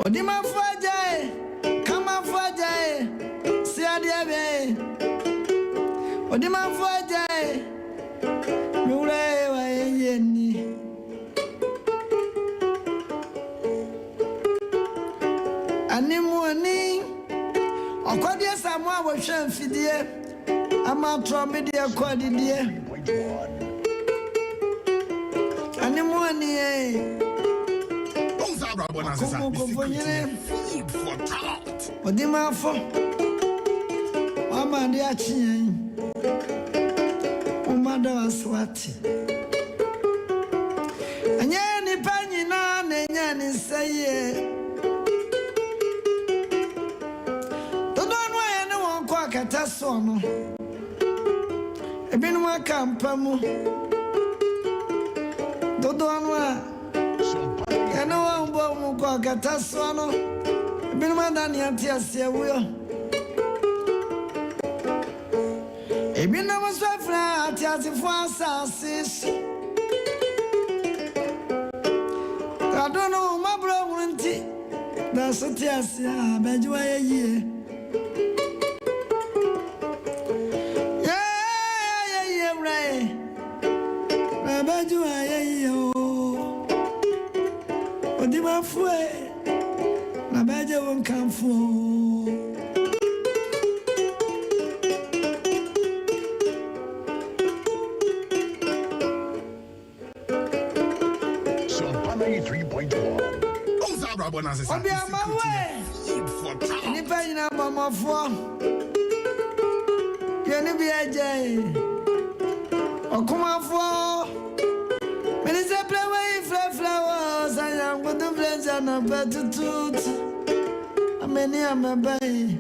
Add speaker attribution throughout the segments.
Speaker 1: Odima fuajae, kama fuajae, siadiabe. Odima fuajae, mure wa yeni. Animuani, okwadia samwa wo hwe mfidie, ama tromedie kwadidie. Animuani
Speaker 2: Food for thought.
Speaker 1: Odima fo. Mama ndi achi. Umada waswati. Anya ni panyi na nenya ni seye. Todo nwa ya ne won kwa kata so no. Ebinu akampa mu. Todo nwa ya ne won bo mu kwa kata so no. Ebinu madani atiasie wuyo. Ebinu masafra atiasifo asase. Kadono mabro munti. Na sotiasia bejwa ye. Bejwa ye o. Odima fue. Na beje won kanfo.
Speaker 2: Sompa 93.1.
Speaker 1: Nipa ina mamafo. Yeni bi aje. Okumafo. Minister play flowers and young with the friends and a better tooth. A many am a bay.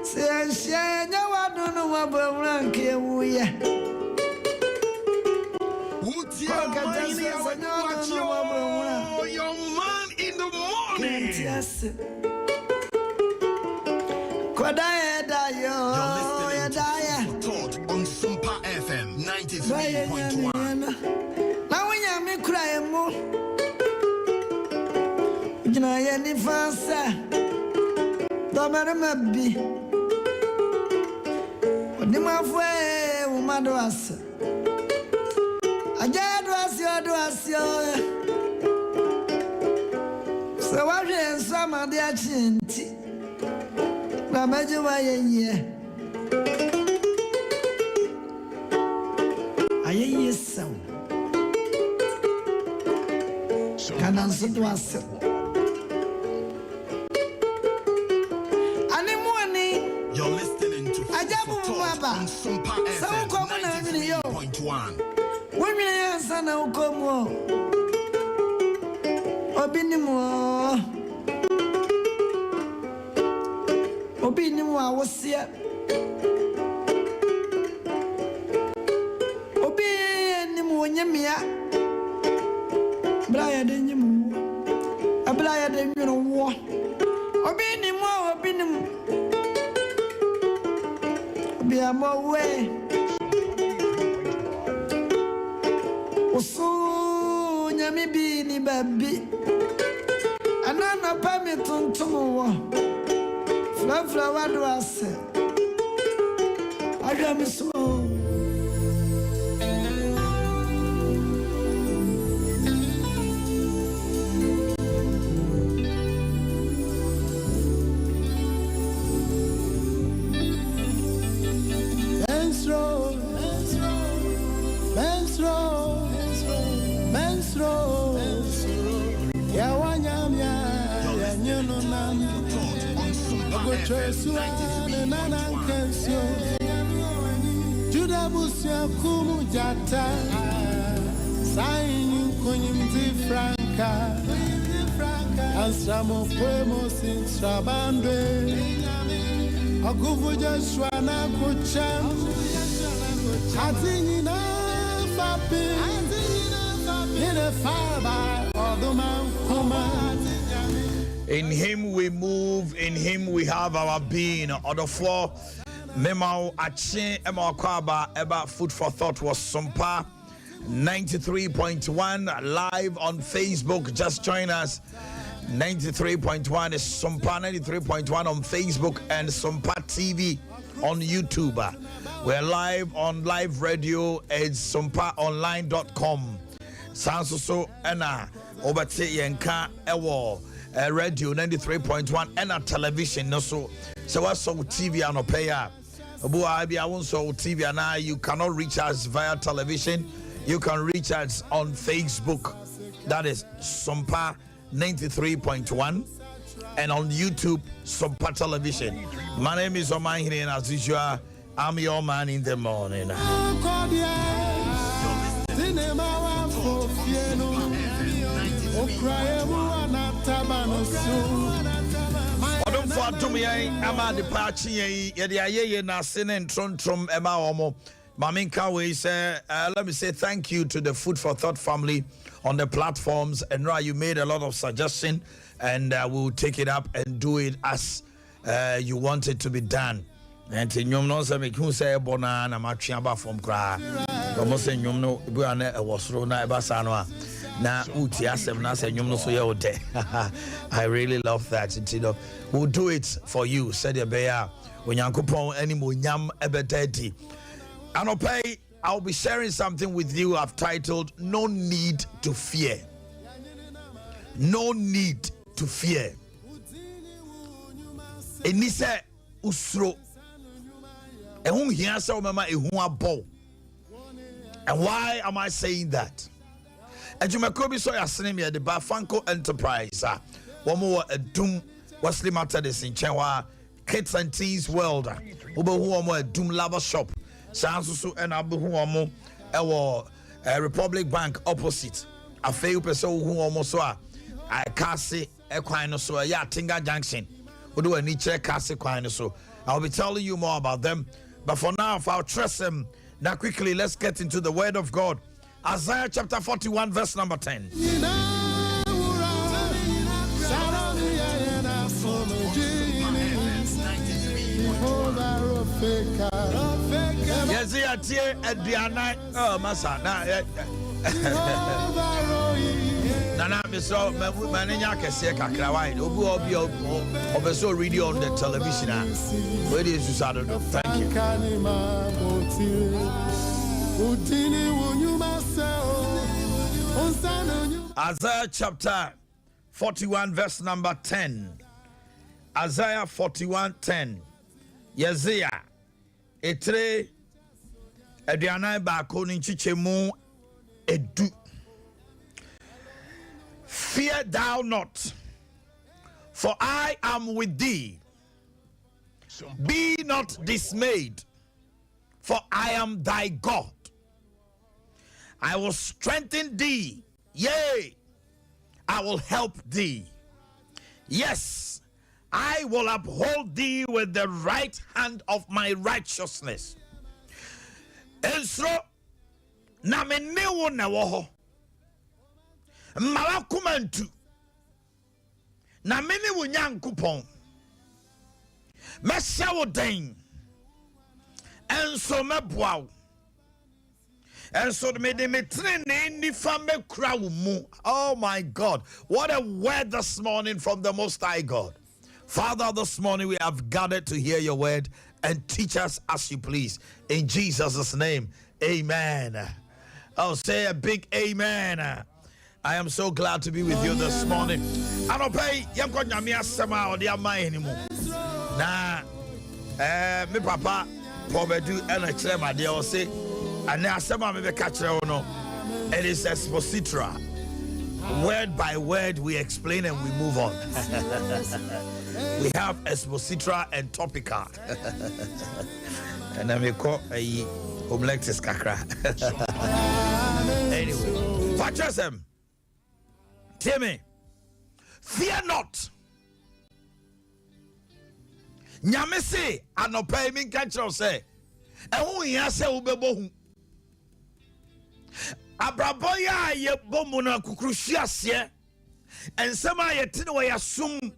Speaker 1: Say I share no I don't know what rank here we are.
Speaker 2: Your man in the morning.
Speaker 1: Yes. Kodaya dayo.
Speaker 2: You're listening to Thought on Sompa FM 93.1.
Speaker 1: Now when you make cry more, you know, any fancy. Don't matter, maybe. But the way, woman, was. I just was your. So I ran some of their chinty. Ramajuwa ye. Aye, so. Can answer to us.
Speaker 2: You're listening to Thought on Sompa FM 93.1.
Speaker 1: Women son of Como Obinimo Obinimo was here. Obinimo Yamia Brian Denimu a Brian Denimu war Obinimo Obinim Be a more way. Oso nyame bi ni babi anana pa me tontomo wo fla wado ase ahwa me so
Speaker 3: Juda busia kumu jata Saini kunyimzi franka Ansamo kwemo sinsabandwe Akufu Joshua na kucham Atini na fapi Nine faba Oduma kuma.
Speaker 4: In him we move, in him we have our being. Order for Memao Ache Emma Kwaba Eba Food for Thought was Sompa 93.1 live on Facebook. Just join us. 93.1 is Sompa 93.1 on Facebook and Sompa TV on YouTube. We're live on live radio at sompaonline.com. Sanso Anna Obate Yenka Ewo radio 93.1 and television no so what's on TV and paya. I won't so TV and you cannot reach us via television. You can reach us on Facebook. That is Sompa 93.1 and on YouTube Sompa Television. My name is Omanhene, and as usual, I'm your man in the morning. Odom for Dumia, Ama the Pachi, Yadia Nasin and Trom Emma Omo. Maminka, we say, let me say thank you to the Food for Thought family on the platforms. And you made a lot of suggestions, and we'll take it up and do it as you want it to be done. And in Yum no say who say bona na machiaba from kra. Almost say Yum no buane was rona ebasanoa. Na uti asem na say Yum no so ye ode. I really love that. We'll do it for you. Said the bear when Yankupon any mo nyam ebeteti. And I'll be sharing something with you I've titled No Need to Fear. No Need to Fear. Enise usro. And why am I saying that? And you may be so asking me at the Bafanko Enterprise. One more a doom Wesley Matters in Chewa Kids and Teens World. Who a doom lava shop. Sansusu and Abu Huamo Republic Bank opposite. A few person who almost saw I can't say equine so yeah Tinga Junction. Who do a niche case quine so I'll be telling you more about them. But for now, if I'll trust them, now quickly let's get into the word of God. Isaiah chapter 41 verse number 10. Yes, yeah, tie Adriana. Oh, Massa. Nana, Miss Manania Cassia Kakrawai. Obu Obeso radio on the television. Where is you Saturday? Thank you. Isaiah chapter 41 verse number 10. Isaiah 41:10. Yezia etre aduana ba ko ni chichemu edu. Fear thou not, for I am with thee. Be not dismayed, for I am thy God. I will strengthen thee, yea, I will help thee. Yes, I will uphold thee with the right hand of my righteousness. And so, na me ne wo na wo ho. Malakumantu. Na me ne wo Nyankopon. Mesha wo den. And so meboa wo. And so me de metrene ni fa me kura wo mu. Oh my God. What a word this morning from the Most High God. Father, this morning we have gathered to hear your word and teach us as you please. In Jesus' name, amen. Oh, say a big amen. I am so glad to be with you this morning. I don't pay Yanko Namia Sama or the Amai anymore. Nah, me papa, probably do and a trema, they all say, and now some of me catch no. It is expository. Word by word, we explain and we move on. We have expository and topical. And I may call a Omlectis Kakra. Anyway, purchase them. Tell me, fear not. Nyamese anopai min kancho say, ehu ya se ubebohu. Abraboya ye bomu na kukruhia se. Ensema ye tine we yasum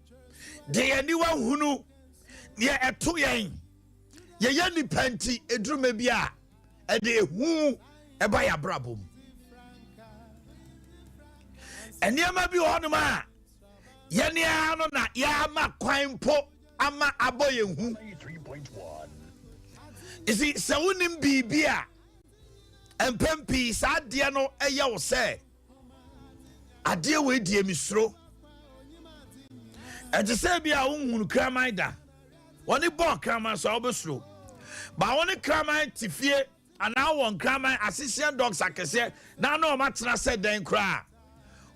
Speaker 4: de aniwa hunu ye eto yen. Ye ye nipanti edrume bia e de ehu e ba ya brabom. Eniama bi honoma Yenia no na yama kwan po ama aboye hu.
Speaker 2: 93.1.
Speaker 4: You see, se wonim bibia empempi sa de no eye wo se ade we die misro. E je se bia unhunu kraman da. Woni bo kraman so obesro. Ba woni kraman tifie ana won kraman assistant dogs akese na no matena se den kra.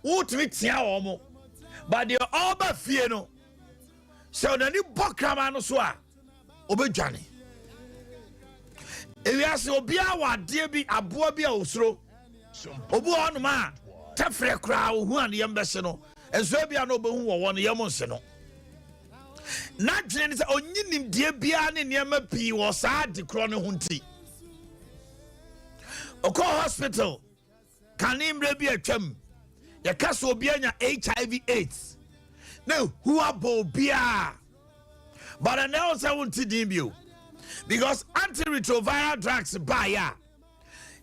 Speaker 4: Wotumi tia wo mo. But the oba fie no. So na ni bo kraman no so a obedwane. Ewiase obi a wade bi aboa bi a osro. Obu onu ma tafre kra wo hu an yembese no. Enso bia no obehu wo won yemonse no. Na dwene se onyinim die bia ne niam pi wo saa de kro ne hunti. Oko hospital kanimre bi atwam. Ya kaso obi anya HIV AIDS. No, who abo bia. But I now say won't dim you. Because antiretroviral drugs buy ya.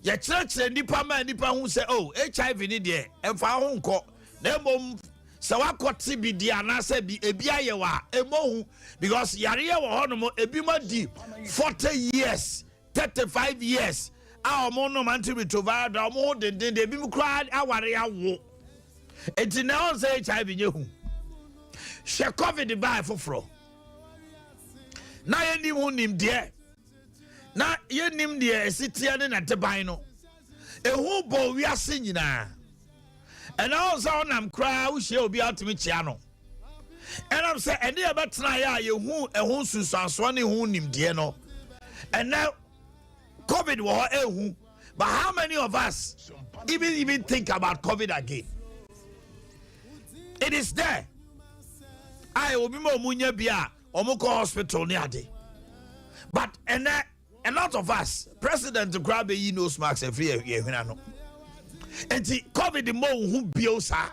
Speaker 4: Ya church nipa man nipa who say oh HIV ni de emfa ho nko. Na mom se wakoti bi di anase bi ebia ye wa emohu because yare ye wo hono mo ebi ma di 40 years 35 years a omo no antiretroviral da omo den ebi mu kra aware awo enti na on say HIV nye hu she covid by foforo na ye nim hu nim de na ye nim de esitia ne na teban no ehu bo wiase nyina. And also I'm cry we shall be out to me chiano. And I'm saying any about try you who a who susan who nim dieno. And now COVID war who, but how many of us even think about COVID again? It is there. I will be more munya bia or moko hospital near day. But and a lot of us, President grab a nose marks every year. And the COVID mo who biosa.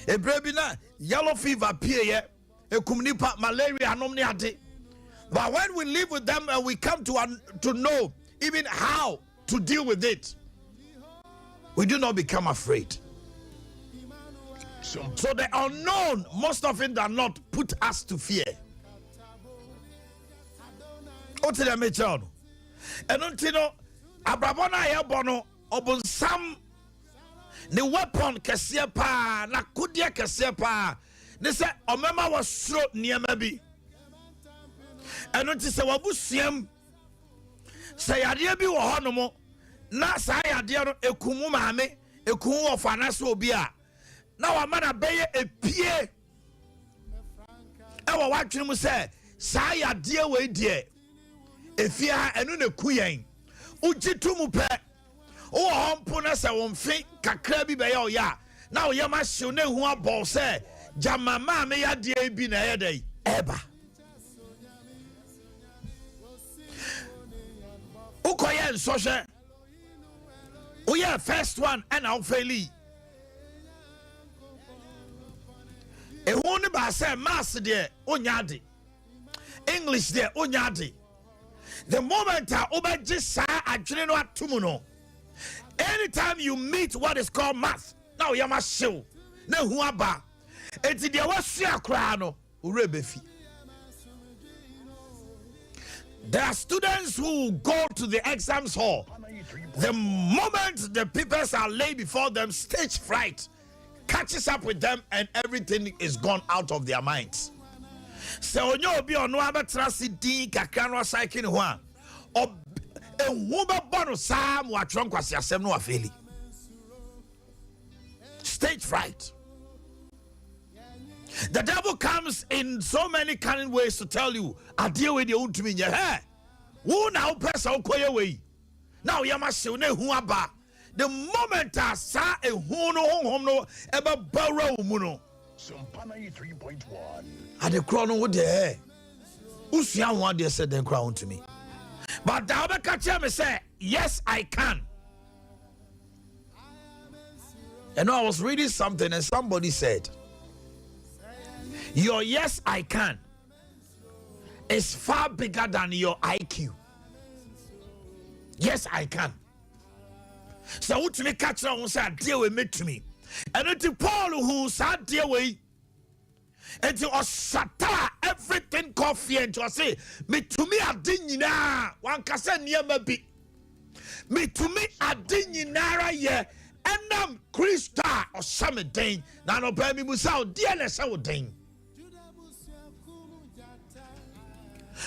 Speaker 4: A brebina yellow fever appear a kumnipa malaria anomniate. But when we live with them and we come to know even how to deal with it, we do not become afraid. So the unknown, most often than not, put us to fear. What did I mention? And until Abrabona Yabono Obonsam the weapon Kasiepa na Kudia Kasiepa. They say Omema was throat near maybe. And until say Wabusiem say Adiabi or Honomo na Sayadia Ekumu Mame Ekumu of Anaso Bia. Now a man obey a peer. Our watching him say Sayadia way dear. If you are and a queen. Uji tumu pe o hompo na se won fe kakra bi be ya na o yama hyew na hu abol se jamama me ya de bi na ye dai eba ukoye nsohwe o ya first one and au faili e hu ne ba se mass de onyade English de onyade. The moment anytime you meet what is called math, now you must show. No huaba. It's the Wasiakrano, Urebefi. There are students who go to the exams hall. The moment the papers are laid before them, stage fright catches up with them and everything is gone out of their minds. So onyo obi ono abetrasi din kakra no cycle ho a ehwo bebono sam wa tron kwase asem no afeli stage fright. The devil comes in so many cunning ways to tell you adie we de untumi nya he wo na wo pesa ukoye we now yamase na hu aba the moment asa ehun no honhom no eba bawra mu no
Speaker 2: Sompa 93.1.
Speaker 4: at the crown with the hair. Usia one day said then crown to me. But the other catcher me say, yes, I can. And I was reading something and somebody said, your yes, I can is far bigger than your IQ. Yes, I can. So what me catch on say deal with me to me. And until Paul who sat the way until shata everything coffee and to say me to me a dinina one kasa near maybe me to me a dinara ye and Krista or some day now no baby musa dear less our day.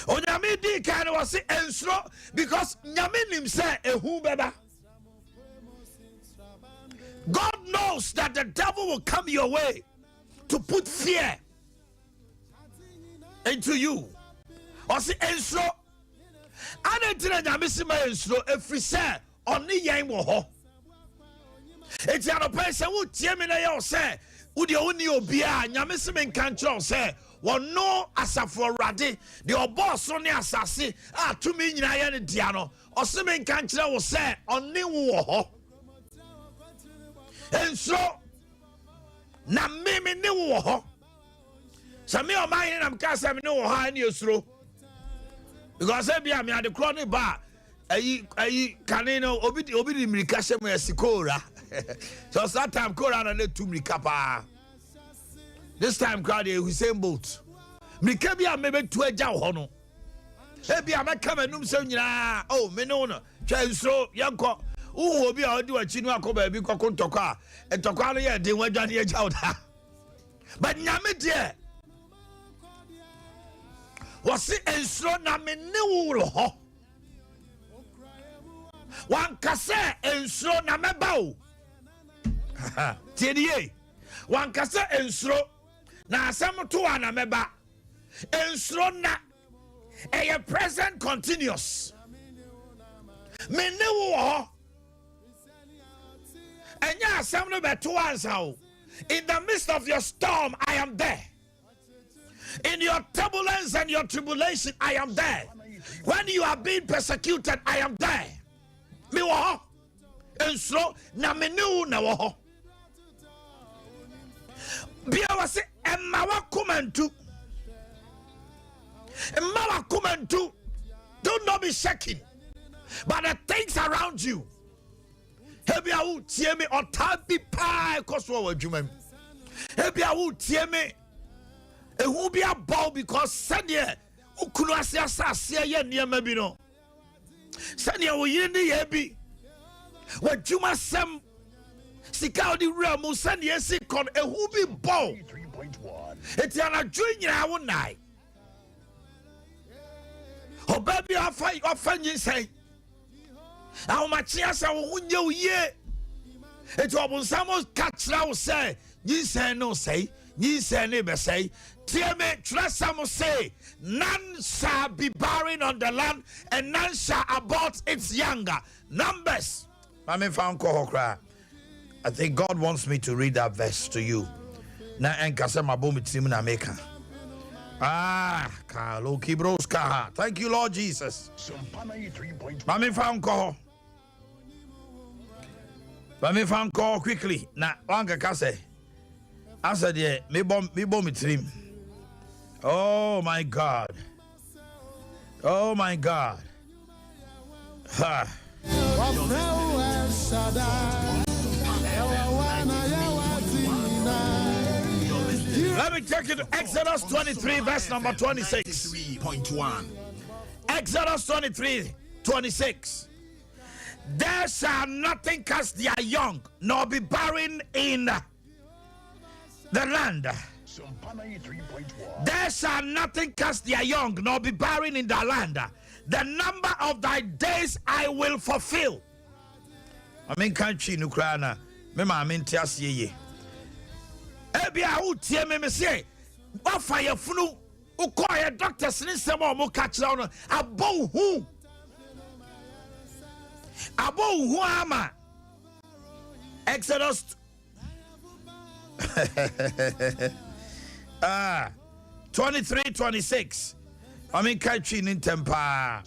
Speaker 4: Oh, Nyame di kind of was ensro because Nyame him say a who beba. God knows that the devil will come your way to put fear into you. Or say ensro. And until Nyame si ma ensro every say only yen wo ho. It's an person who tie me na yo say wo de oni obia Nyame si me kan tro say one no asafo rade the oboso ne asase a to me nyina ye ne dia no o se me kan kire wo say oni wo ho enso na me ne wo ho sami o man na mka se me ne wo ho ani osuro because e bia me ade kro ne ba ayi kanino obi di mirika hye mo yasikora so that time kora na tu mirika pa. This time, crowd, Hussein Bolt. Mikabia maybe to a jow hono. Maybe I might come and noom so oh, Menona, Chainso, Yanko, who will be out do a Chinwako baby cocoon toka, and Tokalia, they went down here out. But Namit, was it and so Namin ho? One cassette and so Namabao. TDA. One cassette and so. Na some to an ameba ensro na a present continuous me ne wo enya some no be to answer. In the midst of your storm I am there. In your turbulence and your tribulation I am there. When you are being persecuted I am there. Me wo ensro na me ne na wo Bia was it Emma Kumantu. Emma Kumantu. Do not be shaking. But the things around you. Hebi I will tear me or tabi pie cause what you mean. Hebi I will tear me. It will be a ball because Sanya Ukunasia Sasia near maybe no. Sanya will yendi hebi. What you must some Sika di realm send yes con a whoopy ball. 3.1. It's an junior our night. Oh baby, I find you say. How much yes I will you ye? It was some catch now say. Ye say no say. Ye say neighbor say. Tear me trust some say. None shall be barren on the land, and none shall abort its younger. Numbers. Mami found kohokra. I think God wants me to read that verse to you. Na enkase mabo mitim na meka. Kalo kibros kaha. Thank you, Lord Jesus. Mami found call. Mami found call quickly. Na wanga kase. Answer there. Me bom mitrim. Oh my God. Oh my God. Ha. Let me take you to Exodus 23, verse number 26.
Speaker 2: 3.1.
Speaker 4: Exodus 23, 26. There shall nothing cast their young, nor be barren in the land. There shall nothing cast their young, nor be barren in the land. The number of thy days I will fulfill. I mean, country Nukrana. I mean, Tiasi. Ebia who tie me say, what fire funu, who call your doctors in some more catch down abo who ama Exodus 23:26. I mean, catching in temper,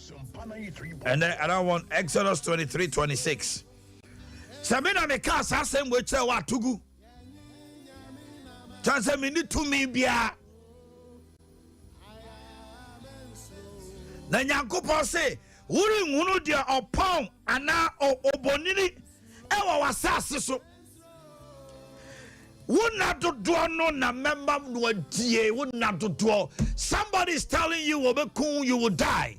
Speaker 4: and I don't want Exodus 23:26. Samina me cast asem which wa tugu. Chance me need to me bia. Na Nyankopon say, "Wuri hunu dia opon ana obonini e wa wasase so." Somebody is telling you you will die.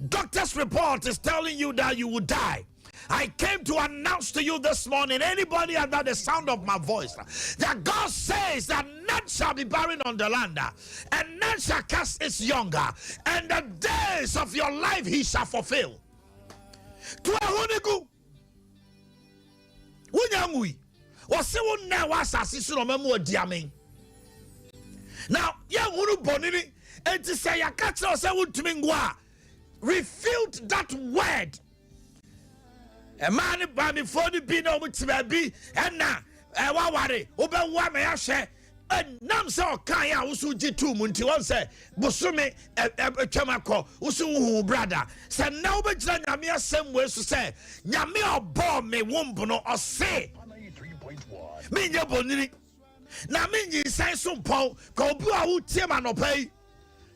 Speaker 4: Doctor's report is telling you that you will die. I came to announce to you this morning, anybody under the sound of my voice, that God says that none shall be barren on the land, and none shall cast its younger, and the days of your life he shall fulfill. To a hunigu, wunyangui, wasiwu na wasasisu no memu odiame. Now, ya wunu bonini, enti se ya katra se wutumingwa, refute that word. A man by me for the be no much baby, and now, a wawari, oba wame ashe, and namsa kaya usu jitu munti one say, Busume, a chamako, usu brother, said no, but Yamia same way to say, Yamia bomb me wumbono or say, mean your bonini. Now, mean ye say Sompa, go blue, Tim and pay.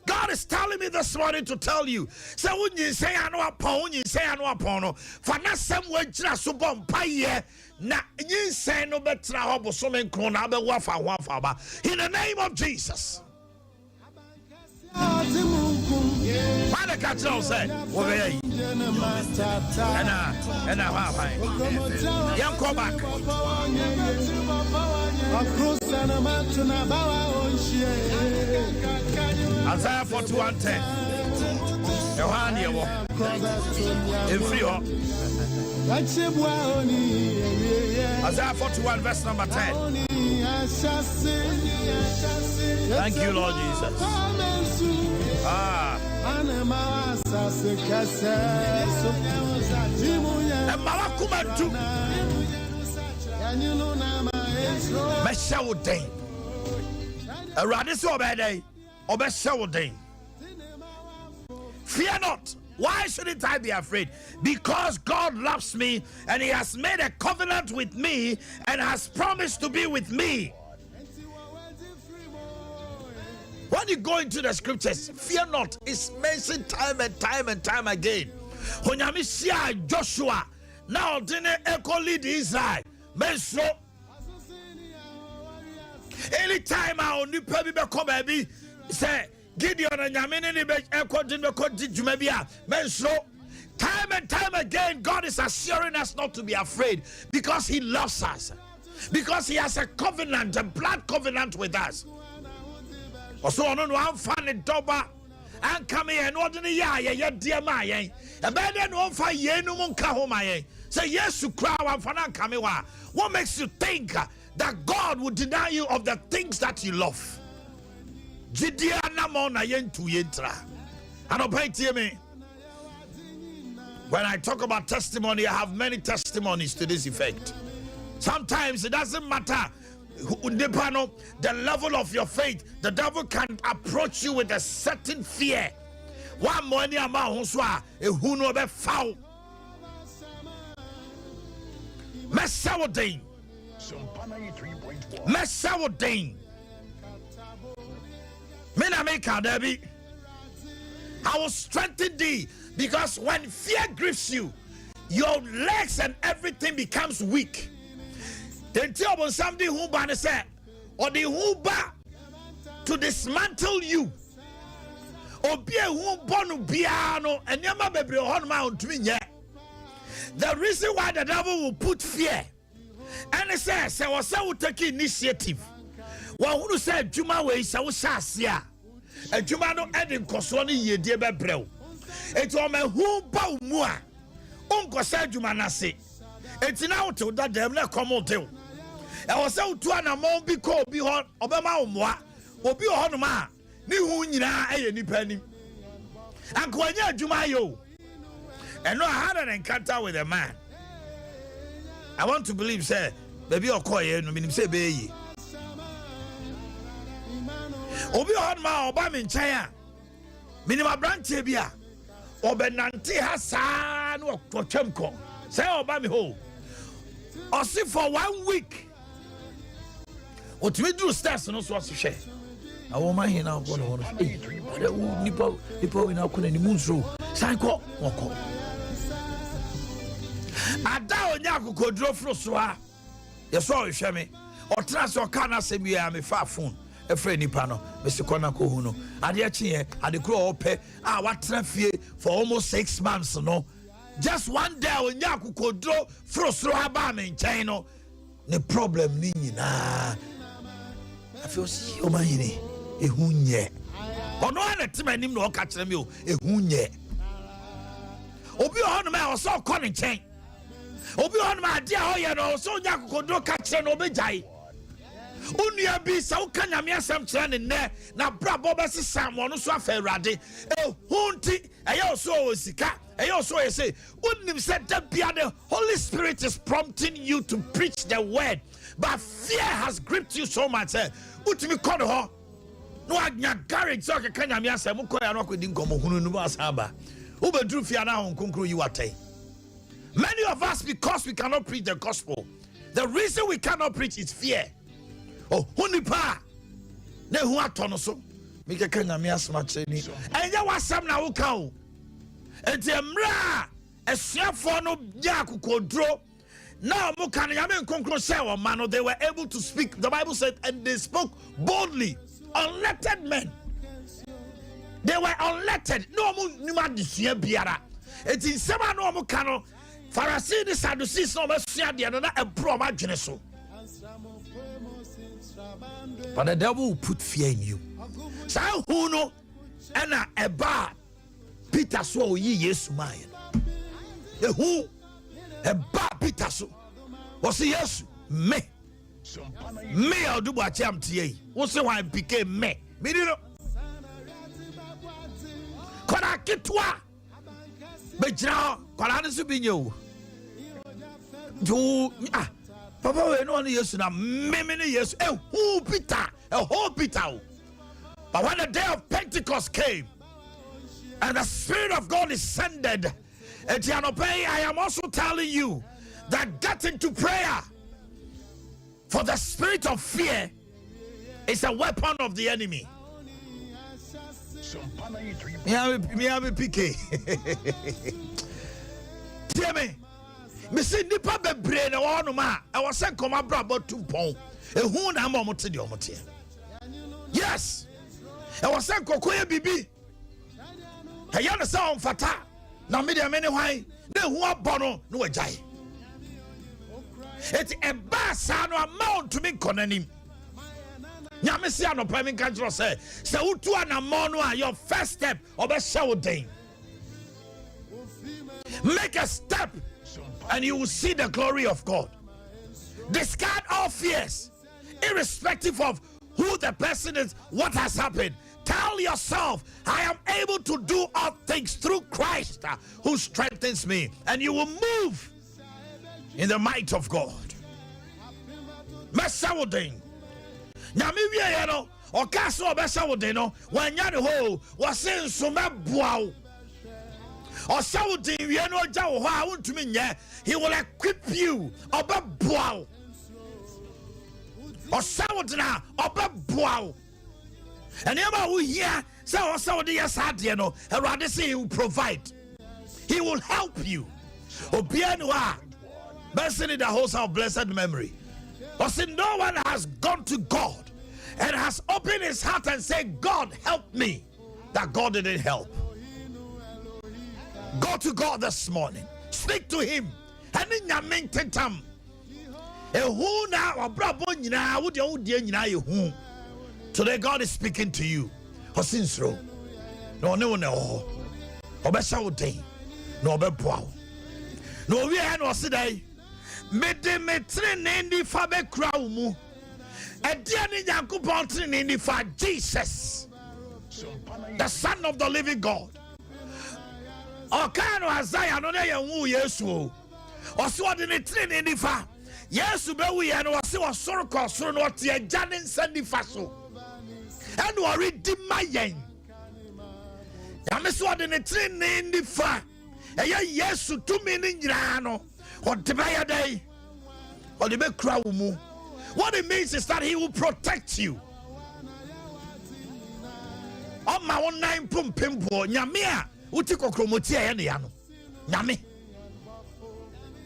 Speaker 4: God is telling me this morning to tell you. So when you say I know upon, you say I know upon. For not some way just upon pay. Na you say no better hobo so men krona be wafa wafa. In the name of Jesus. Father Catchell said, over here. And young come back. Isaiah 41:10. Omanhene Yaw. Isaiah 41 verse number 10. Thank you, Lord Jesus. Fear not. Why shouldn't I be afraid? Because God loves me and he has made a covenant with me and has promised to be with me. When you go into the scriptures, fear not. It's mentioned time and time and time again. When you see Joshua, now didn't echo lead Israel. Menso. Anytime I only probably come baby say Gideon and Yamini echo didn't go to Jumabia. Menso. Time and time again, God is assuring us not to be afraid because he loves us. Because he has a covenant, a blood covenant with us. Also, I don't know how fun it doba and come here and ordinary ya dear my a bed and one for ye no one kahoma. Say yes to crow and fanan kamiwa. What makes you think that God would deny you of the things that you love? Jidiana mona yen to yentra. I don't pay to me. When I talk about testimony, I have many testimonies to this effect. Sometimes it doesn't matter the level of your faith. The devil can approach you with a certain fear. One morning, a who know be foul. Messawadin. Messawadin. Menameka Debbie. I will strengthen thee. Because when fear grips you, your legs and everything becomes weak. Then tell somebody who ban say, or the who ba to dismantle you, or be a who born piano and yama baby on mount to me yet. The reason why the devil will put fear, and it says, I was so take initiative. Well, who said Juma way so sasia, and Juma no adding Koswani ye dear bro. It's all my who bow moi. Uncle said you manase. It's now to that them let come on tell. I was out to an amount be called be hot, Obama moi, or be on ma. Ni hunina any penny. And Quanya Jumayo. And no, I had an encounter with a man. I want to believe, sir, baby or coy, no meaning say baby. Obi on ma, Obama in China. Minima branch bia. Obenanti Hassan or Chemco. Say Obama ho. Or see for 1 week. What we do stairs and also to share. A woman here now going to Nippo in our couldn't moon through. Sanko or call. I doubt Yaku could draw from Swa. You saw you, Shemmy. or transfer can say me am a far phone. A friend Nipano, Mr. Konako Huno, and the Chie, and the grow up, what traffic for almost 6 months, no. Just one day when Yaku could draw Frostro Habam in China, the problem Nina. I feel see Omanhene a hunye. Or no one at him no catch them you a hunye. Obi on my or so calling chain. Obi on my dear Hoya, so Yaku could draw catch and obey. Unia be so can I mean some training there. Now, Brabobas is someone so fair radi. Oh, Hunty, I also Sika. I also say, wouldn't have said that the Holy Spirit is prompting you to preach the word, but fear has gripped you so much. What me call her? No, I garage so can I mean some Mukoya didn't come on Saba. Uber drew Fiana on Kunkru you are. Many of us, because we cannot preach the gospel, the reason we cannot preach is fear. Oh, Hunipa. Ne who are tonoso. Mika Kenya Miasmacheni. And there was some now cow. And the Mra, a for no Yaku could draw. Now, Mukani, I mean, conclusion, man, they were able to speak. The Bible said, and they spoke boldly. Unlettered men. They were unlettered. No more this year, Biara. It's in some no Mukano. Pharisee, the Sadducees, no Messiah, the other, a promo geneso. But the devil will put fear in you. So who know and a bar Peter so ye yes man. Who a bar Peter so was yes me I'll do what I'm tea. What's why I became me? Me you know. Could I get to but now could I not be you? Papa, we know yes na many years. Who Peter? A whole Peter. But when the day of Pentecost came, and the Spirit of God descended, I am also telling you that get into prayer. For the spirit of fear is a weapon of the enemy. Me have a PK. Tell me. Me see nipa bebre na wo no ma e wo se koma brabo 2 pon ehu na ma mo te de omote yes e wo se kokoye bibi e ya na sa on fata na me de me ne hwan na ehu abono no wajai it e ba sa no amount to me konanim nyame se anopa me kan tro se utu anamo no a your first step obe hye den make a step and you will see the glory of God. Discard all fears, irrespective of who the person is, what has happened. Tell yourself, I am able to do all things through Christ who strengthens me. And you will move in the might of God. Mesawodin. Nyamiwi yeno, okaso besawodino, wanyane ho, wasin sume buau. Or so he will equip you above bow. Or so above bow. And ever who hear so yes, you know, rather say he will provide. He will help you. Obianwa, blessed in the host of blessed memory. But see, no one has gone to God and has opened his heart and said, God help me. That God didn't help. Go to God this morning. Speak to him. And in your maintain time. Today God is speaking to you. Hosinsro. No. Obesha day. No bebow. No we are no today. Medemetre nendi fabe crowmu. And dear Yakupon in for Jesus, the Son of the living God. Okano Isaiah no na wu Yesu o so de ne tire ne nifa Yesu be wu ye no se wo soro ko soro no te agya ne nsa nifa so and wo ready mayen ya me so de ne tire ne nifa e Yesu tumi ne nyira no o de ba ya dai o de be kura wo mu. What it means is that he will protect you. On my own 9 pimpo nyame a uti kokromoti e ne ya no nyame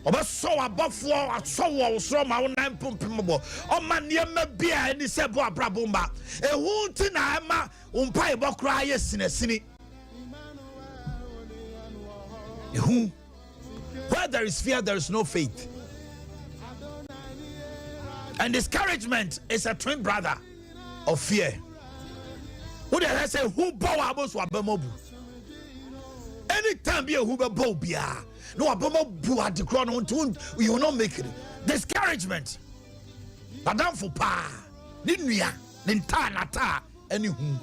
Speaker 4: Oba so abofo so wo so ma wo nan pompembo o ma niema bia ni se bo abrabomba ehu nti na ama umpa ibokra ye sinesini ehu. Where there is fear, there is no faith. And discouragement is a twin brother of fear. Who did I say who bow abos wa bemobu? Anytime be a who bow bia. No abomobu at the crown you will not make it. Discouragement. Madam for pa. Ninuya. Ninta nata. Anyhoo.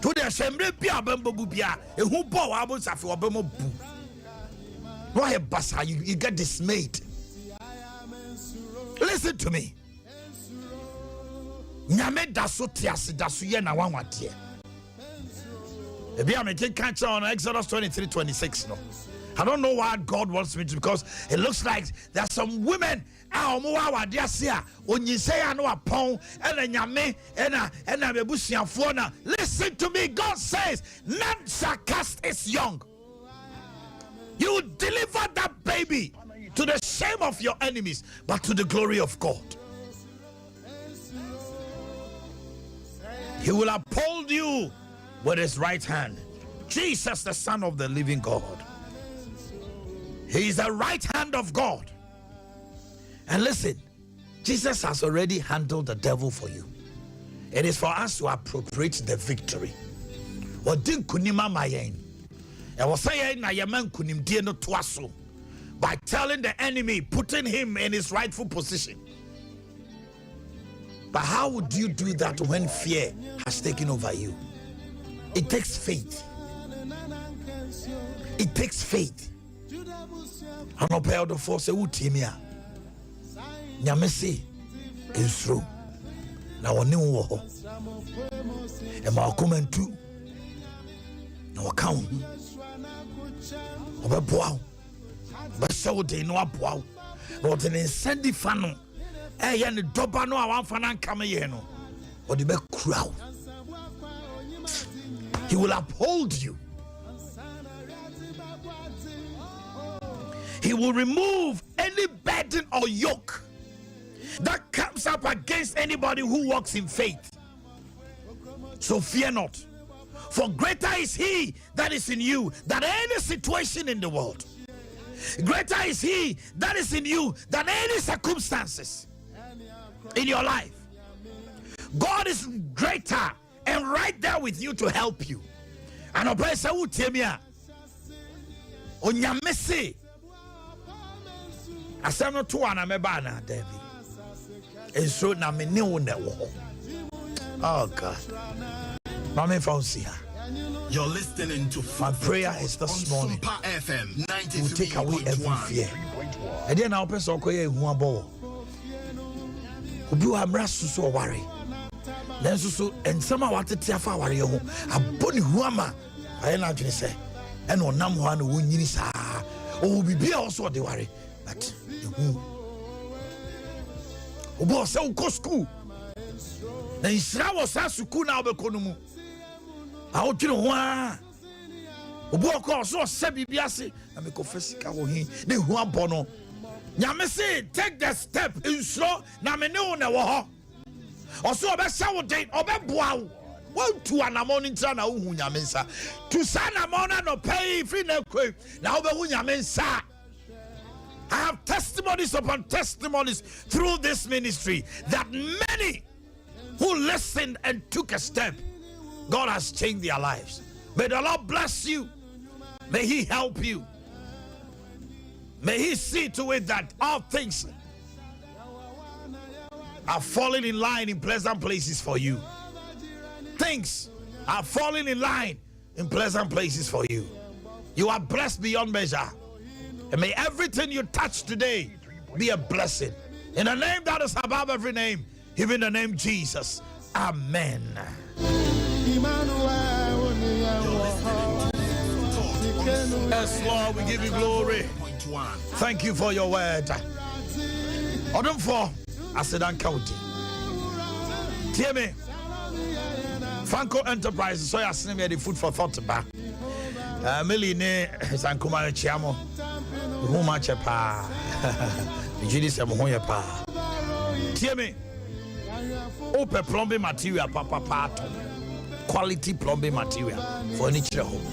Speaker 4: To the assembly bia bembobu bia. A who bow abos afi wa bemobu. Why basa you get dismayed. Listen to me. Nyame daso tiasi daso ye na wanwatie. Ebi ameke catch on Exodus 23:26 no. I don't know why God wants me to, because it looks like there are some women omo awade ase a onyise ya no apon ena nyame ena bebusuafo na. Listen to me. God says none shall cast its young. You deliver that baby to the shame of your enemies, but to the glory of God. He will uphold you with his right hand. Jesus, the Son of the living God. He is the right hand of God. And listen, Jesus has already handled the devil for you. It is for us to appropriate the victory. By telling the enemy, putting him in his rightful position. But how would you do that when fear has taken over you? It takes faith. It takes faith. I'm not proud of force. Nyamese is true. Now I knew and my comment too. No account. Obepoa. But so they know aboa. But an incentive funnel. Eh, and the doba no one fan come here no. Or the back crowd. He will uphold you. He will remove any burden or yoke that comes up against anybody who walks in faith. So fear not, for greater is he that is in you than any situation in the world. Greater is he that is in you than any circumstances in your life. God is greater and right there with you to help you. And Obresa utemia onyamese asem to ana meba na David. Enso na me ne wo na wo. Oh God. Mama Fausia.
Speaker 2: You're listening to
Speaker 4: my prayer is this morning.
Speaker 2: Sompa FM 93.1.
Speaker 4: Will take away every fear. And then our person koye hu abo. Obi wa mra susu worry. Then susu ensama watete afa worry ho. Aboni hu ama. Aye na dwene se. And onam ho na wonyini sa. O bibi also dey worry. But Obo se uko school. Na isra wo sa school na obekonu mu. How do you know? Obuoko so se bibiase na me confessika wo hin na hu abono nyame say take the step insro na me ne wo na wo ho oso obesa wo den obeboa wo to anamon ntra na wo hu nyame nsa to sana mona no pay free na kwe na wo be hu nyame nsa. I have testimonies upon testimonies through this ministry that many who listened and took a step, God has changed their lives. May the Lord bless you. May he help you. May he see to it that all things are falling in line in pleasant places for you. Things are falling in line in pleasant places for you. You are blessed beyond measure. And may everything you touch today be a blessing. In the name that is above every name, even the name Jesus. Amen. Yes, Lord, we give you glory. Thank you for your word. Odom for Asedan County. Hear me. Franco Enterprises, so you are the food for thought. Millie ne Sankuma Chiamo. Who much a pa? Judy some hoya pa. Hear me. Open plumbing material, papa part. Quality plumbing material for nature home.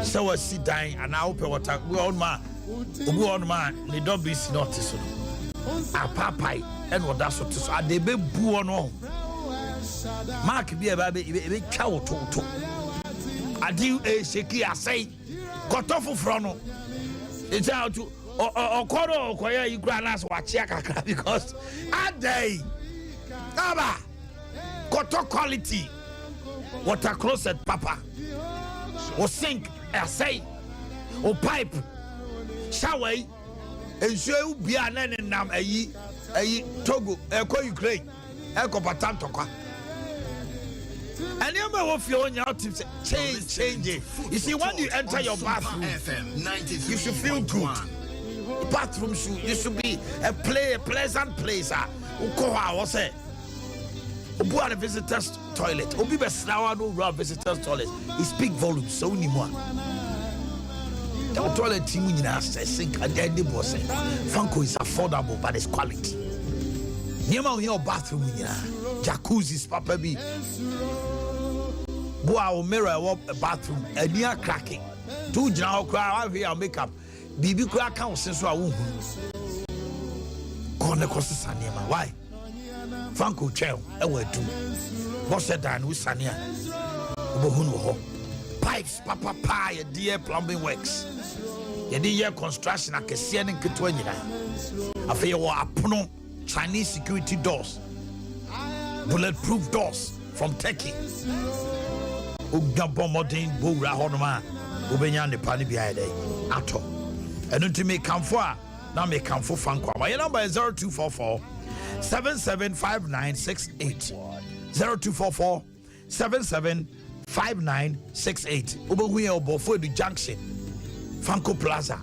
Speaker 4: So I sit down and I open water. Go on man. The dog is not so. A papa and what that's what to. I de be boo on home. Mark be a baby cow to. I do a shaky, I say, got off of front. It's out to or quarter or choir you grand ass watch because a day. Aba got quality. Water closet, papa. Or sink, I say, or pipe, shower, and so be an and nam a Togo, a co Ukraine, a copatantoka. And you know what you're out to change it. You see, when you enter your bathroom, you should feel good. The bathroom you should be a pleasant place. What's it? Obu at the visitors' toilet. Obi be slower no rub visitors' toilet. It speak volume so ni more. The toilet team in our sink at the end of was Funko is affordable but it's quality. Near your bathroom in jacuzzi's papa be. Boa mirror a bathroom a near cracking. 2 general crowd here makeup. Bibi crack count since I won't. Corner costs why? Franco Chell, a word to Bossa Dan with Sania Bohuno Pipes, Papa Pie, dear plumbing works. The dear construction at Cassian and Kitwanya. I feel a Puno Chinese security doors, bulletproof doors from Turkey. Ugabomodin, Bura Honoma, Ubenyan the Pani behind Ato. And to make come for now, make come for Franco. My number is 0244 775968 0244 775968. Ubehuye obofo the junction Franco Plaza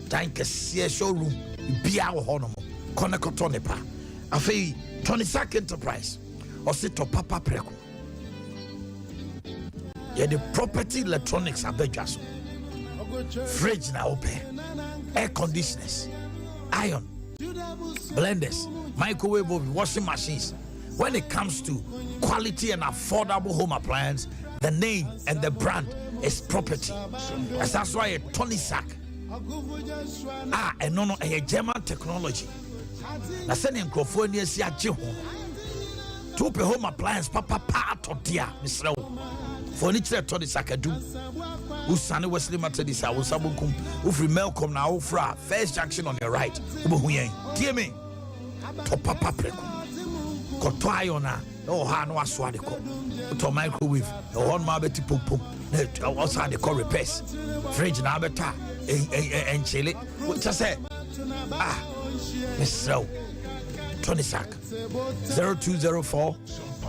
Speaker 4: tank showroom bia honomo konekoto nepa afei 22nd Enterprise osito papa preko ye the property electronics abedwaso fridge na open air conditioners iron blenders microwave oven, washing machines. When it comes to quality and affordable home appliance, the name and the brand is property. That's why a Tony Sack. And no, a German technology. I send in California, see a Jihon. To pay home appliance, papa part of dear, Miss Rowe. Furniture Tony Sack, do. Usani Wesley Matadisa, Usabukum, Ufri Melcom now, Fra, first junction on your right. Dear me. To papa preko koto ayona no ha no aswadeko to microwave no one ma beti pom pom outside the car repairs fridge na beta en chile just say Miss Row Tony Sack 0204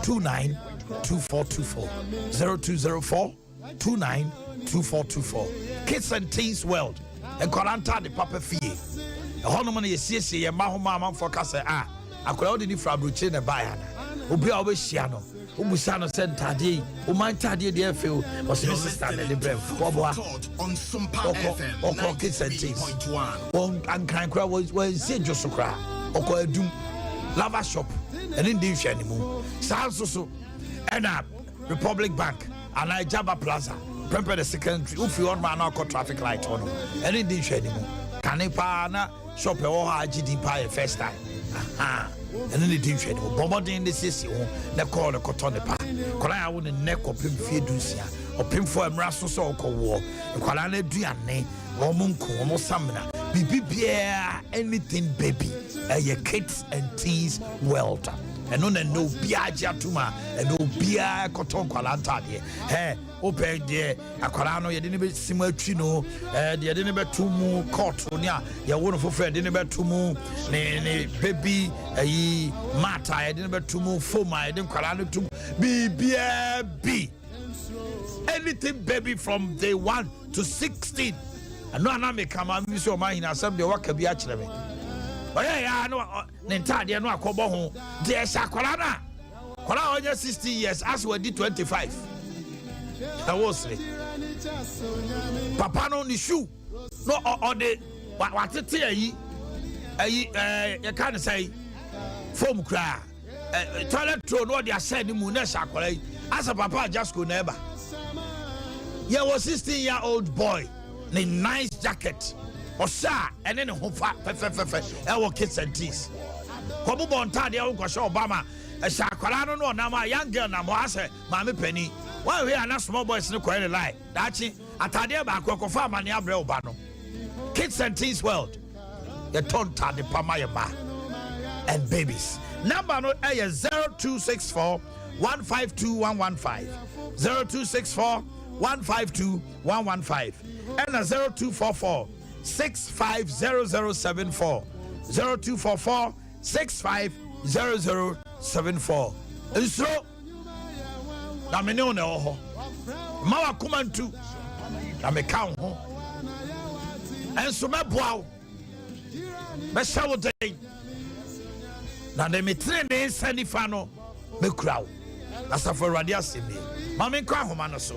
Speaker 4: 292424 0204 292424 Kids and Teens World and Koranta the papa fee. A honoman is CC, a Mahoma for Cassa. I could already from Bruchin and Bayana. Ubi always Shiano, Ubusano sent Tadi, Uman Tadi, dear Phil, was Mrs. Stanley the Brave, Boba
Speaker 2: on Sompa FM
Speaker 4: Kids and Teens. One and Crank was St. Joseph Cra, or Doom Lava Shop, and Indian anymore. Salso and Republic Bank, and I Jabba Plaza, Prepare the secondary, if you want my narco traffic light on, and Indian anymore. Canipana. Shop your GD pie first time. And then the division, Bombarding in the city, the call the Cotonepa. Kola won the neck of Pim Fiedusia, or Pim for a Mrasso Soko war, and Kolane Diane, or Munko, or Samina, Bibi, anything baby, your kids and teens welter. And on no Biaja Tuma, and no Bia Coton Qualanta, eh, open there, a Colano, you didn't be Simachino, you didn't be two more court, your wonderful friend didn't be two more, baby, a Mata, I didn't be two more for my didn't Colano to be anything baby from day 1 to 16. And no, I'm a come on, Miss Omanhene Yaw, some the work can be actually. But yeah, no, Nentadi, no, Cobo, there's a Colana. Cola 60 years, as we did 25. I was Papa no ni shoe. No or the what it you can't say foam cry. Toilet throw no they said the moon as a papa just go neighbor. Yeah, was 16-year-old boy in a nice jacket. Or sir, and then home our kids and teeth. Kobu bonta de o kwasho Obama. A shakwala no na ma young girl na mo ase mama penny. Why we are not small boys no quite lie. Dachi atade ba kwakwa ma ne abre oba no. Kids and teens world. The tonta de pamayama and babies. Number no 0264 152 115 0264 152 115 and 0244 650074 0244 650074. And so na me ne one ho ma wa kumantu na me kan ho and so me boaw me shawo day na de me trene sani fa no me kraw asafo radio asemi ma me kwa ho ma no so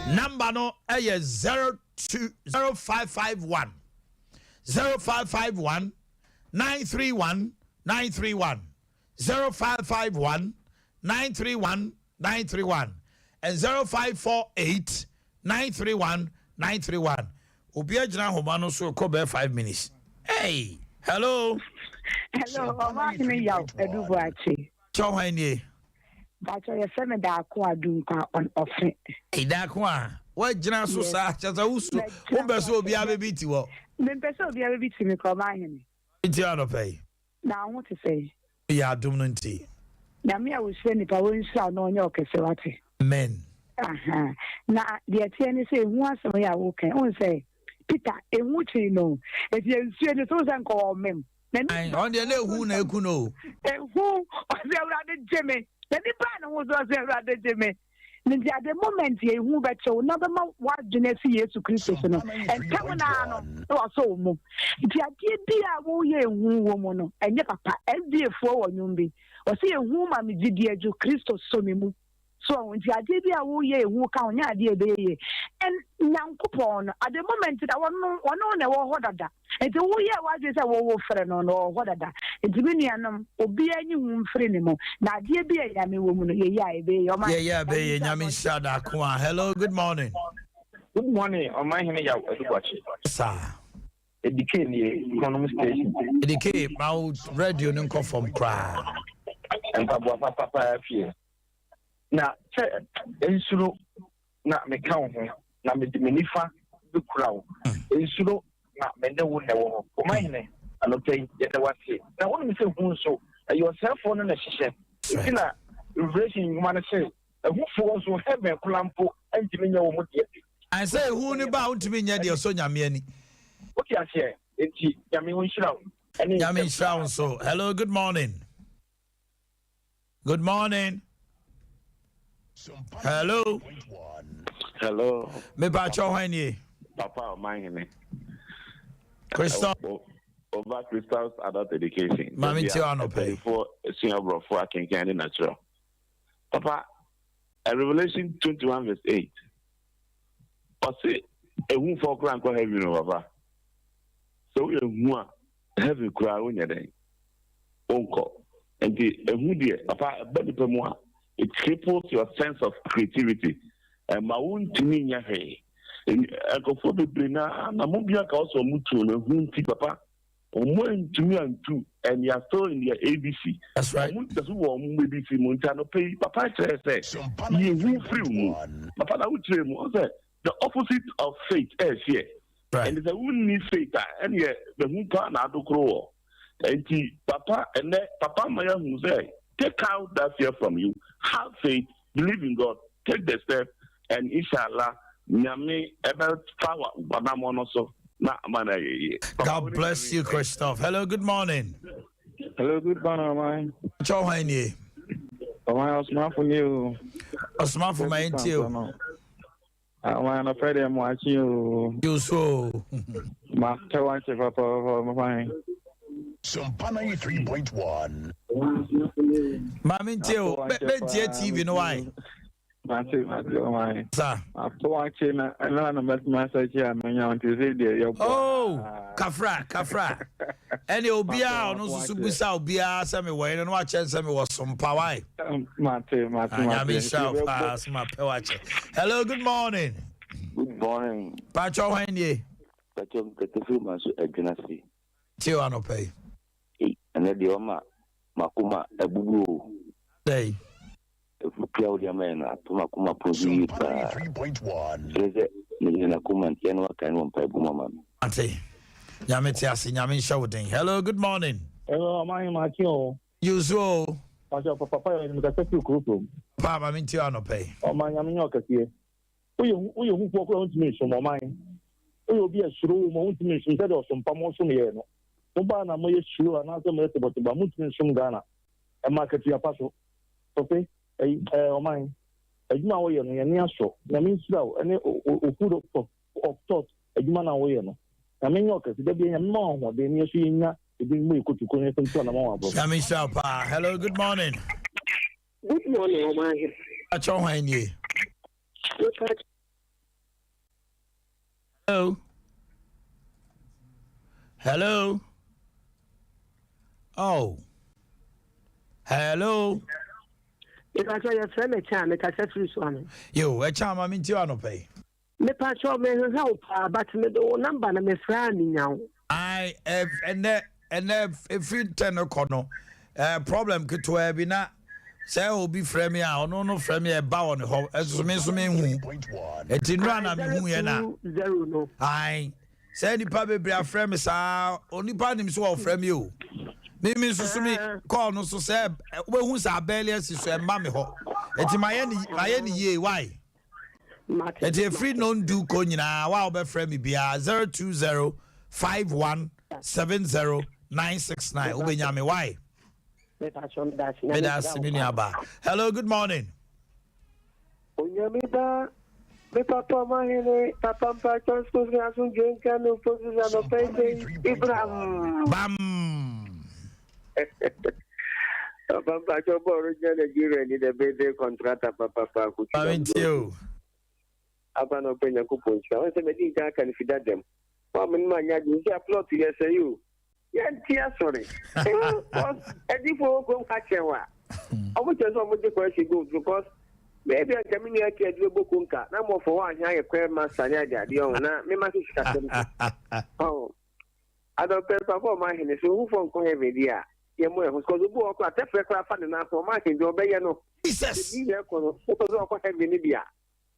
Speaker 4: number no 0551 0551 931 931 0551 931 931 and 0548 931 931. Ubia jina homano so ko be 5 minutes. Hey, hello.
Speaker 5: Hello, Omanhene Yaw, Edu Boakye.
Speaker 4: Omanhene.
Speaker 5: Bacho ye se me da ko adun kwa on offering.
Speaker 4: Hey, da ko a. Wa jina so sa chaza usu. Wo be so obi abebiti wo.
Speaker 5: Me be so obi abebiti me ko Omanhene.
Speaker 4: Nti ano pay.
Speaker 5: Na what to say?
Speaker 4: Ya dum no nti.
Speaker 5: Na me a wo se ni pa wo nsa no onye okese wate.
Speaker 4: Amen.
Speaker 5: Aha. Na de tie ni say hu asem ya wo kan. On say Peter ehu chi no. E die nsu ni so san ko mem.
Speaker 4: Ai on de na ehu na eku no.
Speaker 5: Ehu o se urade jeme. Na ni ba na wo so se urade jeme. Nti at the moment ehu be che na be ma wa dwene si Yesu Kristo so no. Entam na no wo so mu. Nti ade bia wo ye ehu wo mu no. Enye papa SDA fo wo nyumbi. O se ehu ma me gidi eju Kristo so me mu. So nti ade bia wo ye ehu ka onya ade be ye. En nyankopon at the moment that one na wo ho dada. Nti wo ye wa je se wo frɛ no no ho dada. Nti bi nuanom obi anyi hu mfrɛ ne mu. Na ade bia ya me wo mu no ye ya ebe ye.
Speaker 4: Yeah, be ye nyame shada ko a. Hello, good morning.
Speaker 6: Good morning, Omanhene Yaw, Edu Boakye.
Speaker 4: Sir.
Speaker 6: Edike ni economic station.
Speaker 4: Edike ma radio no come from cry.
Speaker 6: Mpabua papa afie. Na che ensuro na me kan ho na me nifa be kurawo. Ensuro na me ne wo ne wo. Omanhene anopai ye da wase. Na wonu me se hu so yourself on na hihye. Ina revelation nguma na say hu fo so heaven kulampo antimi nya wo mu de.
Speaker 4: I say who ni ba untimi nya de so nyame ani.
Speaker 6: Okay, I say enti nyame wo nhira wo.
Speaker 4: Nyame nhira wo so. Hello, good morning. Good morning. Hello.
Speaker 7: Hello.
Speaker 4: Me ba cho hwan
Speaker 7: Papa Omanhene.
Speaker 4: Christoph.
Speaker 7: Over Crystal's adult education.
Speaker 4: Mami ti ano pay.
Speaker 7: For senior bro for can natural. Papa, Revelation 21 verse 8. I say a wound for crank or heavy no papa. So we are heavy cry when you're there. Uncle. And the dear, papa, it cripples your sense of creativity. And my own to me, hey. And I go for the Brina, and I'm also mutual, and papa. One to me and two, and you are still in your ABC.
Speaker 4: That's right.
Speaker 7: That's what ABC Montano pay. Papa says, you will free. Papa, I would say, the opposite of faith is here.
Speaker 4: Right.
Speaker 7: And it's a woman need faith, and yet the moon can't do grow. And Papa, and then Papa Maya who say, take out that fear from you, have faith, believe in God, take the step, and inshallah, Nyame about power, Banamono so.
Speaker 4: God bless you, Christoph. Hello, good morning.
Speaker 6: Hello, good morning, man.
Speaker 4: Cho hwan
Speaker 6: Osman from you.
Speaker 4: Osman from my NTO.
Speaker 6: Man, I pray them watching you.
Speaker 4: You so.
Speaker 6: Ma, tell one chef up for my
Speaker 2: Sompa 93.1.
Speaker 4: Mami NTO. Bet TV, no why? Sir.
Speaker 6: Boakye na message here to say there.
Speaker 4: Oh, Kafra. Any obia no so busa obia say me we no wa chen say me was Sompa why? Hello, good morning.
Speaker 8: Good morning.
Speaker 4: Pacho Omanhene.
Speaker 8: Pacho Ketefu maso adwunasi.
Speaker 4: Ti wa no pay.
Speaker 8: Ene de oma makuma ebubu.
Speaker 4: Day.
Speaker 8: Pia uliamena tumakuma pozi pa
Speaker 2: 3.1.
Speaker 8: Reze ni na kuma ntiano wakanwa mpaibu mama.
Speaker 4: Ante. Nyame ti ase nyame shawding. Hello, good morning.
Speaker 6: Hello, Omanhene Yaw.
Speaker 4: You so
Speaker 6: Pacho papa ni mkaseti kurupo.
Speaker 4: Papa minti wa no pay.
Speaker 6: Omanhene Yaw kasie. Uyo hu kwa kwa ntimi so Omanhene. Uyo bi asuro mo ntimi so sɛ Sompa mo so me no. Mo ba na mo ye suro na so mo teboti ba mo ntimi so Ghana. E market ya paso. Okay? Omanhene. Adwuma wo ye no ye ne aso. Na me nsira wo ene ofudo of thought adwuma na wo ye no. Na me nyo kasi da bi nya ma ho de ne so nya ebi mo ikotuko ne so ntwa na ma wa bo.
Speaker 4: Nyame shapa. Hello, good morning.
Speaker 9: Good morning, Omanhene.
Speaker 4: Pacho Omanhene. Hello. Oh. Hello.
Speaker 9: If I tell your friend a chance, I said to one.
Speaker 4: Yo, a chama minti wa no pay.
Speaker 9: Me patrol me help, but me do number na me friend now.
Speaker 4: I have and if you turn a corner, problem could to be na say obi frame ya no frame ya ba on ho so me hu.
Speaker 2: 3.1.
Speaker 4: E tin run na me hu ye na.
Speaker 9: 0 no.
Speaker 4: Ai say ni pa bebre a frame sa oni pa nim so frame you. Me so me call no so say we hu sa abelias so e ma me ho. E ti maye ni ye why? E ti free no do ko nyina wa obe frame bia 02051709669 obenya me why? Hello, good morning.
Speaker 9: Onyamida, me papa Omanhene, papa Pacho school asun jenka no position no pay Ibrahim.
Speaker 4: Bam.
Speaker 9: Papa Pacho boru Nigeria ni the bede contractor papa ku.
Speaker 4: Thank you.
Speaker 9: Aba no penya ku poncha. Won se me di ka kan fi dadem. Wa me ma nya di se upload yes you. Yeah, sorry. Edi for go catch wa. Omo je so mo je ko she go because maybe I can mean I can do bokunka. Na mo for one here kwa master nya ade on na me ma shi katem. Oh. Ado pe pa for Omanhene so who for ko heavy dia. Ye mo e ho ko bu o ko atefre kwa fa na for Omanhene do be ye no.
Speaker 4: Jesus.
Speaker 9: Ni ye ko no. So ko heavy ni dia.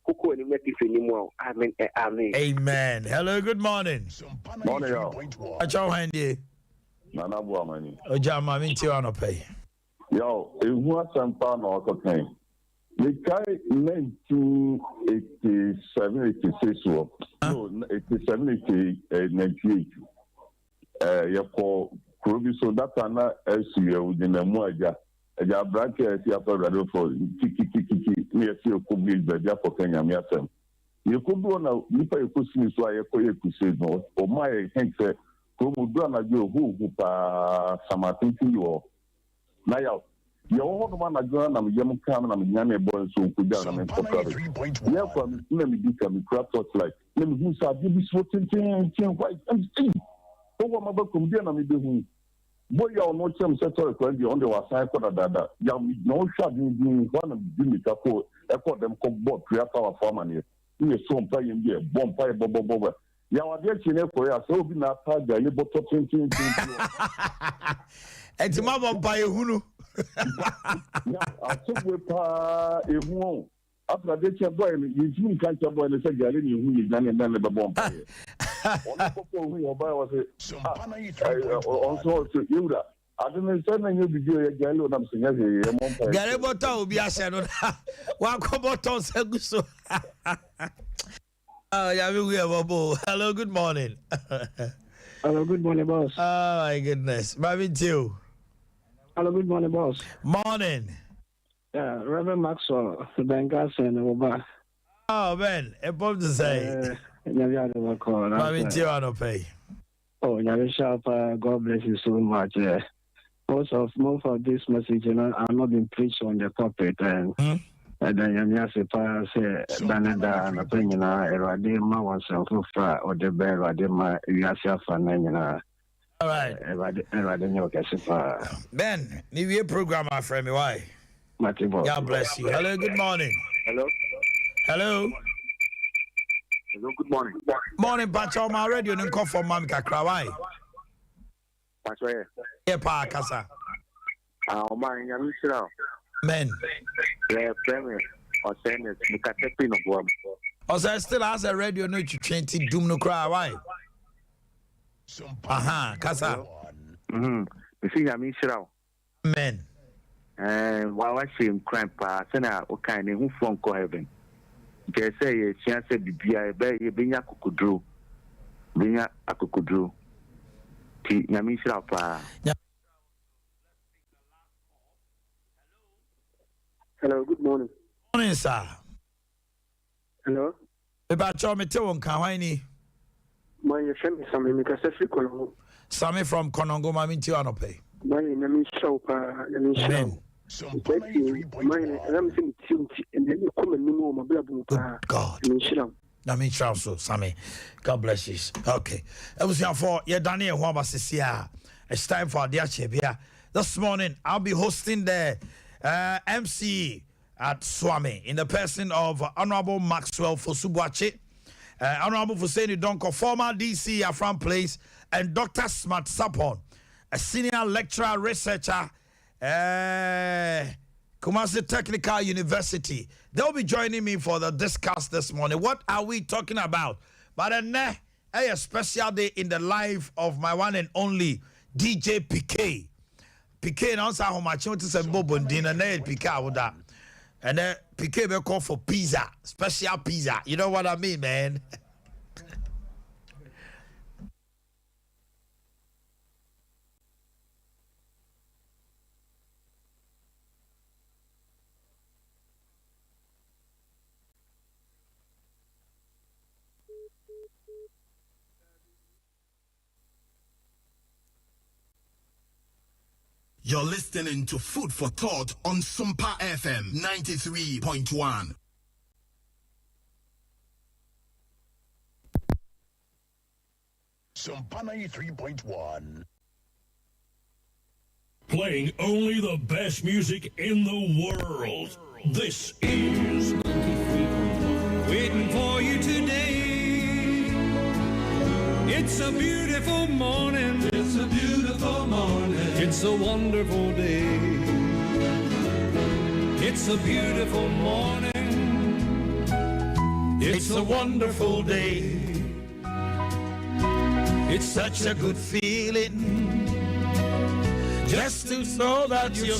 Speaker 9: Kuko ni meti fe ni mo. Amen. Amen.
Speaker 4: Amen. Hello, good morning.
Speaker 2: Morning, y'all.
Speaker 4: Pacho Omanhene.
Speaker 8: Nana Buamani.
Speaker 4: Ojama minti wa no pay.
Speaker 8: Yo, ehu asampa na okokan. The guy 1987, 86 no, 87, 98. Yako Kurubi so that na SU within the Muaja. Eja branche esi after radio for kiki me esi okubi beja for Kenya me asem. Yekobi na nipa yekosi so ayeko yekusi no. O my hense Promotional na jo hu pa samatinti yo. Na ya yo ho na jo na me yem kam na me nyame bo so nkuja na me kokare. Ya kwa me na me dika me crap thought like. Na me hu sa bi so tintin white and see. So what my bakum dia na me be hu. Boy ya no chem se to ko ndi on the wasai ko dada. Ya no sha din one bi me ka ko e ko dem ko board prayer power for man. Ni so mpa yem bi e bomb pa e bobo. Ya wa de chine ko ya so bi na ta ga ye boto tintin.
Speaker 4: Enti ma bomba ye hunu.
Speaker 8: Ya atugwe pa ehu. After de che boy ni yiji kan che boy ni se gari ni hu ni dan be bomba ye. Ono ko hu yo ba wa se. Also so yura. Adun se na nyu video ye gari o na msinya ye bomba.
Speaker 4: Gari boto obi ase no. Wa ko boto se guso. Hello, good morning.
Speaker 9: Hello, good morning, boss.
Speaker 4: Oh my goodness. Maybe too.
Speaker 9: Hello, good morning, boss.
Speaker 4: Morning.
Speaker 9: Yeah, Reverend Maxwell, Bengas and Oba.
Speaker 4: Oh man, a bomb to say.
Speaker 9: Maybe
Speaker 4: too, I don't pay.
Speaker 9: Oh, Sharp, God bless you so much. Most of this message, I've not been preached on the pulpit, and ɛda nyame ase paa sɛ daneda anɔpa nyinaa Awurade ma wɔnsɛmfo fra ɔde bɛ Awurade ma wiase afa na nyinaa.
Speaker 4: All right.
Speaker 9: Awurade nyɛ ɔkɛse paa.
Speaker 4: Ben, New Year program, my friend. Why?
Speaker 9: Matibo.
Speaker 4: God bless you. Hello, good morning.
Speaker 6: Hello.
Speaker 4: Hello.
Speaker 6: Hello, good morning.
Speaker 4: Morning, Pacho. My radio didn't call for Mami Kakra. Why?
Speaker 6: Pacho,
Speaker 4: Yeah, Pa Kasa.
Speaker 6: Omanhene Yaw.
Speaker 4: Men.
Speaker 6: Yeah, premier. Or saying it, you can take in a bomb.
Speaker 4: Also, still has a radio no to 20 doom no cry. Why? Aha, Kasa.
Speaker 6: You see, Yaw.
Speaker 4: Men.
Speaker 6: And while I see him crying, pa, send out what kind of who phone call heaven. They say a chance at the BI, being a kukudru. Being a kukudru. Yamisha pa.
Speaker 9: Hello, good morning.
Speaker 4: Morning, sir.
Speaker 9: Hello.
Speaker 4: Pacho, me tell one Kawani.
Speaker 9: My friend Sammy Mikasefri Kolongo.
Speaker 4: Sammy from Konongo, Mammy Tianope.
Speaker 9: My name is Sompa, and
Speaker 4: Men. Good God. I mean, Charles, Sammy. God bless you. Okay. It was your fault. Yeah, Daniel Wabasisia. It's time for the Achebia. This morning, I'll be hosting the MC at Swami in the person of Honorable Maxwell Fosubuache, Honorable Fuseni Donko, former DC Afram Place, and Dr. Smart Sapon, a senior lecturer researcher. Kumasi Technical University. They'll be joining me for the discuss this morning. What are we talking about? But then, a special day in the life of my one and only DJ PK. PK announced how much you say Bobo dinner and PK with that. And then PK will call for pizza, special pizza. You know what I mean, man?
Speaker 2: You're listening to Food for Thought on Sompa FM 93.1. Sompa 93.1.
Speaker 10: Playing only the best music in the world. This is waiting for you today. It's a beautiful morning. It's a beautiful morning. It's a wonderful day. It's a beautiful morning. It's a wonderful day. It's such a good feeling just to know that you're